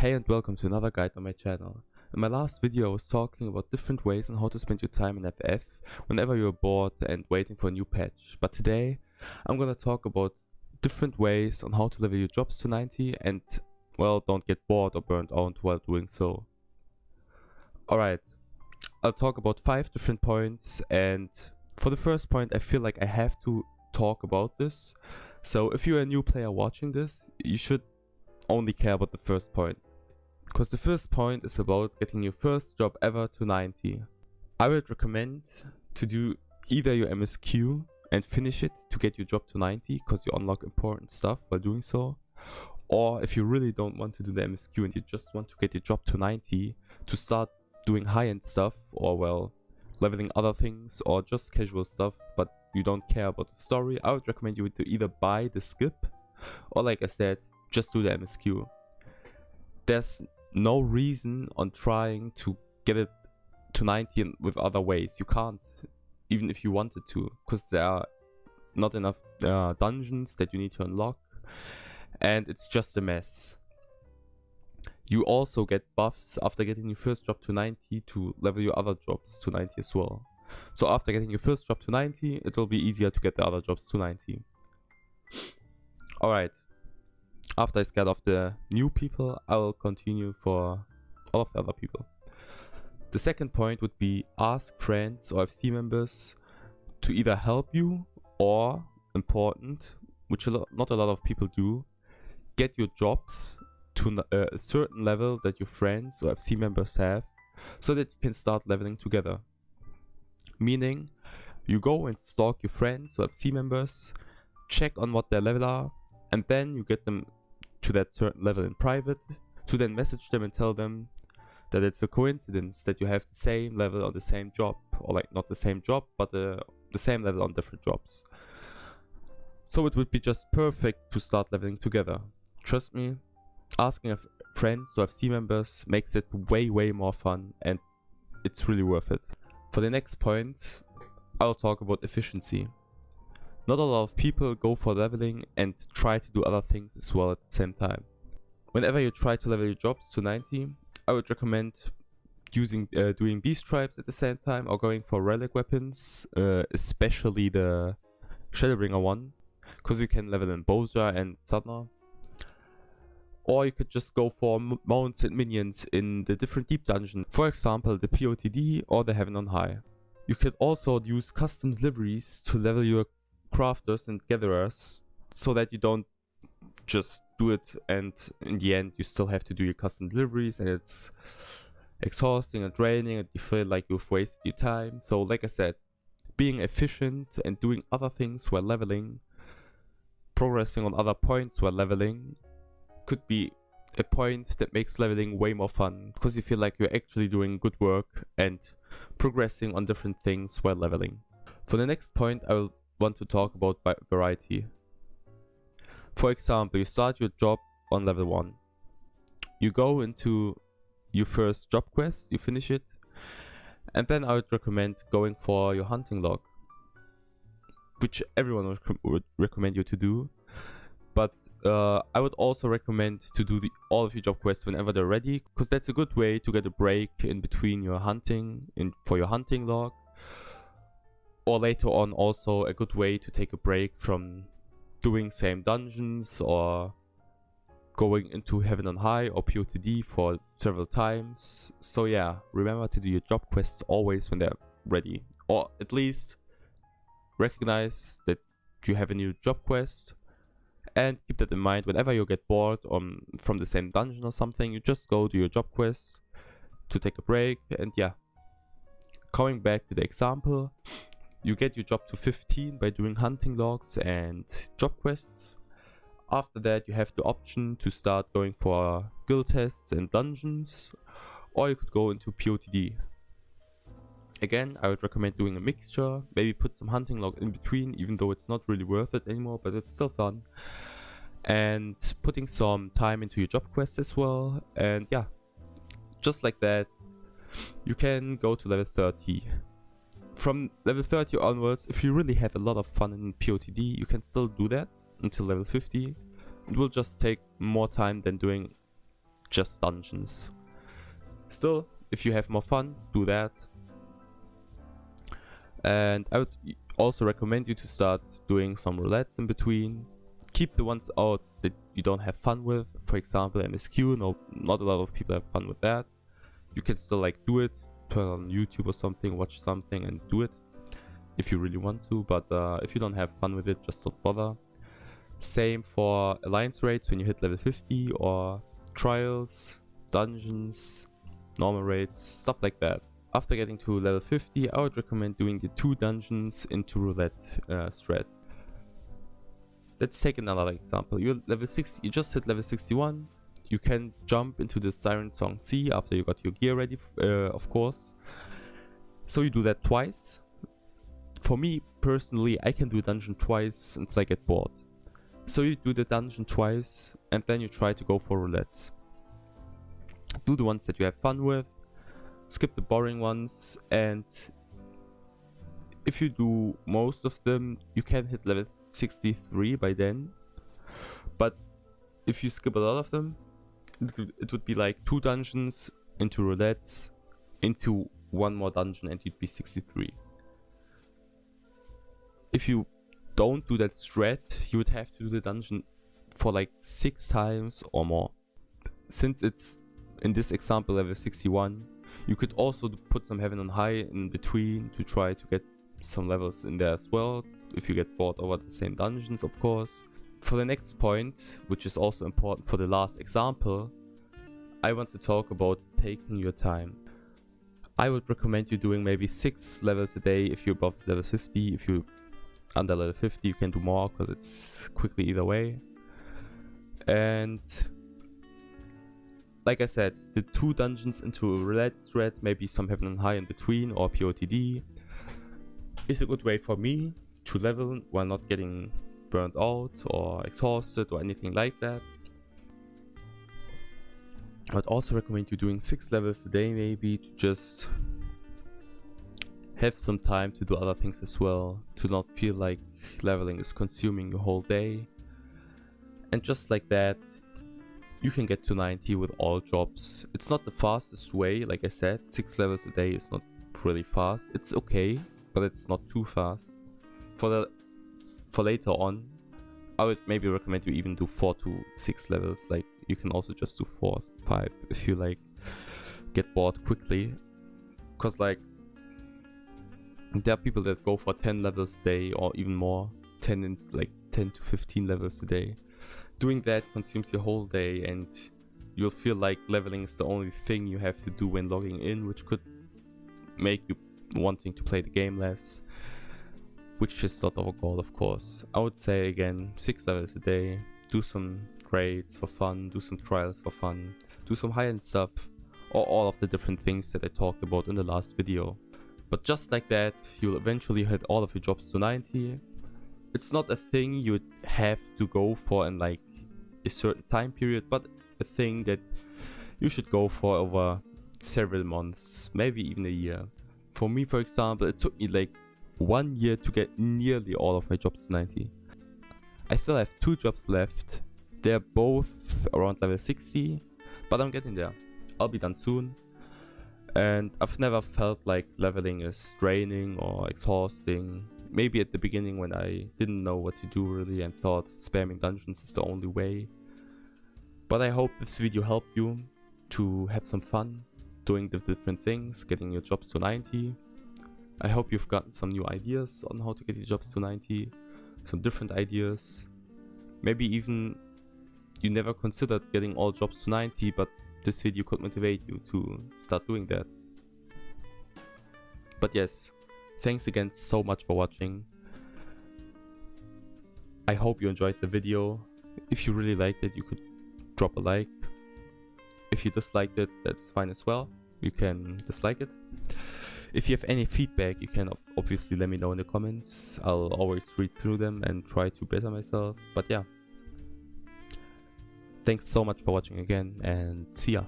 Hey and welcome to another guide on my channel. In my last video I was talking about different ways on how to spend your time in FF whenever you're bored and waiting for a new patch. But today I'm gonna talk about different ways on how to level your jobs to 90 and, well, don't get bored or burnt out while doing so. Alright, I'll talk about 5 different points, and for the first point I feel like I have to talk about this. So if you're a new player watching this, you should only care about the first point, because the first point is about getting your first job ever to 90. I would recommend to do either your MSQ and finish it to get your job to 90, because you unlock important stuff while doing so, or if you really don't want to do the MSQ and you just want to get your job to 90 to start doing high-end stuff, or, well, leveling other things, or just casual stuff, but you don't care about the story, I would recommend you to either buy the skip, or, like I said, just do the MSQ. There's no reason on trying to get it to 90 with other ways. You can't, even if you wanted to, because there are not enough dungeons that you need to unlock, and it's just a mess. You also get buffs after getting your first job to 90 to level your other jobs to 90 as well. So after getting your first job to 90, it will be easier to get the other jobs to 90. Alright. After I scared off the new people, I will continue for all of the other people. The second point would be ask friends or FC members to either help you, or, important, which not a lot of people do, get your jobs to a certain level that your friends or FC members have, so that you can start leveling together. Meaning, you go and stalk your friends or FC members, check on what their level are, and then you get them to that certain level in private, to then message them and tell them that it's a coincidence that you have the same level on the same job, or like not the same job, but the same level on different jobs. So it would be just perfect to start leveling together. Trust me, asking friends or FC members makes it way more fun, and it's really worth it. For the next point, I'll talk about efficiency. Not a lot of people go for leveling and try to do other things as well at the same time. Whenever you try to level your jobs to 90, I would recommend doing beast tribes at the same time, or going for relic weapons, especially the Shadowbringer one, because you can level in Bowser and Thudner. Or you could just go for mounts and minions in the different deep dungeons, for example the POTD or the Heaven on High. You could also use custom deliveries to level your crafters and gatherers, so that you don't just do it and in the end you still have to do your custom deliveries and it's exhausting and draining and you feel like you've wasted your time. So like I said, being efficient and doing other things while leveling, progressing on other points while leveling, could be a point that makes leveling way more fun, because you feel like you're actually doing good work and progressing on different things while leveling. For the next point, I will want to talk about variety. For example, you start your job on level 1. You go into your first job quest, you finish it, and then I would recommend going for your hunting log, which everyone would recommend you to do. But I would also recommend to do all of your job quests whenever they're ready, because that's a good way to get a break in between your hunting for your hunting log, or later on also a good way to take a break from doing same dungeons or going into Heaven on High or POTD for several times. So yeah, remember to do your job quests always when they're ready, or at least recognize that you have a new job quest, and keep that in mind whenever you get bored from the same dungeon or something. You just go to your job quest to take a break. And yeah, coming back to the example, you get your job to 15 by doing hunting logs and job quests. After that you have the option to start going for guild tests and dungeons, or you could go into POTD. Again, I would recommend doing a mixture, maybe put some hunting log in between, even though it's not really worth it anymore, but it's still fun. And putting some time into your job quests as well, and yeah, just like that, you can go to level 30. From level 30 onwards, if you really have a lot of fun in POTD, you can still do that until level 50. It will just take more time than doing just dungeons. Still, if you have more fun, do that. And I would also recommend you to start doing some roulettes in between. Keep the ones out that you don't have fun with. For example, MSQ, no, not a lot of people have fun with that. You can still like do it, turn on YouTube or something, watch something and do it if you really want to. But if you don't have fun with it, just don't bother. Same for alliance raids when you hit level 50, or trials, dungeons, normal raids, stuff like that. After getting to level 50, I would recommend doing the 2 dungeons into roulette strat. Let's take another example. You're level 60, you just hit level 61. You can jump into the Siren Song C after you got your gear ready, of course. So you do that twice. For me personally, I can do a dungeon twice until I get bored. So you do the dungeon twice and then you try to go for roulettes. Do the ones that you have fun with, skip the boring ones, and if you do most of them, you can hit level 63 by then. But if you skip a lot of them, it would be like 2 dungeons into roulettes, into 1 more dungeon, and you'd be 63. If you don't do that strat, you would have to do the dungeon for like 6 times or more. Since it's in this example level 61, you could also put some heaven on high in between to try to get some levels in there as well, if you get bored over the same dungeons, of course. For the next point, which is also important for the last example, I want to talk about taking your time. I would recommend you doing maybe 6 levels a day if you're above level 50. If you're under level 50, you can do more because it's quickly either way. And like I said, the 2 dungeons into a roulette thread, maybe some heaven and high in between, or POTD, is a good way for me to level while not getting burnt out or exhausted or anything like that. I'd also recommend you doing 6 levels a day, maybe, to just have some time to do other things as well, to not feel like leveling is consuming your whole day. And just like that, you can get to 90 with all jobs. It's not the fastest way, like I said. 6 levels a day is not really fast. It's okay, but it's not too fast. For later on, I would maybe recommend you even do 4 to 6 levels. Like, you can also just do 4, 5 if you like get bored quickly. Cause like, there are people that go for 10 levels a day or even more, 10 to 15 levels a day. Doing that consumes your whole day, and you'll feel like leveling is the only thing you have to do when logging in, which could make you wanting to play the game less, which is not our goal, of course. I would say again, 6 levels a day, do some raids for fun, do some trials for fun, do some high-end stuff, or all of the different things that I talked about in the last video. But just like that, you'll eventually hit all of your jobs to 90. It's not a thing you would have to go for in like a certain time period, but a thing that you should go for over several months, maybe even a year. For me, for example, it took me like 1 year to get nearly all of my jobs to 90. I still have 2 jobs left. They're both around level 60, but I'm getting there. I'll be done soon. And I've never felt like leveling is draining or exhausting. Maybe at the beginning when I didn't know what to do really and thought spamming dungeons is the only way. But I hope this video helped you to have some fun doing the different things, getting your jobs to 90. I hope you've gotten some new ideas on how to get your jobs to 90, some different ideas. Maybe even you never considered getting all jobs to 90, but this video could motivate you to start doing that. But yes, thanks again so much for watching. I hope you enjoyed the video. If you really liked it, you could drop a like. If you disliked it, that's fine as well. You can dislike it. If you have any feedback, you can obviously let me know in the comments. I'll always read through them and try to better myself. But yeah. Thanks so much for watching again, and see ya.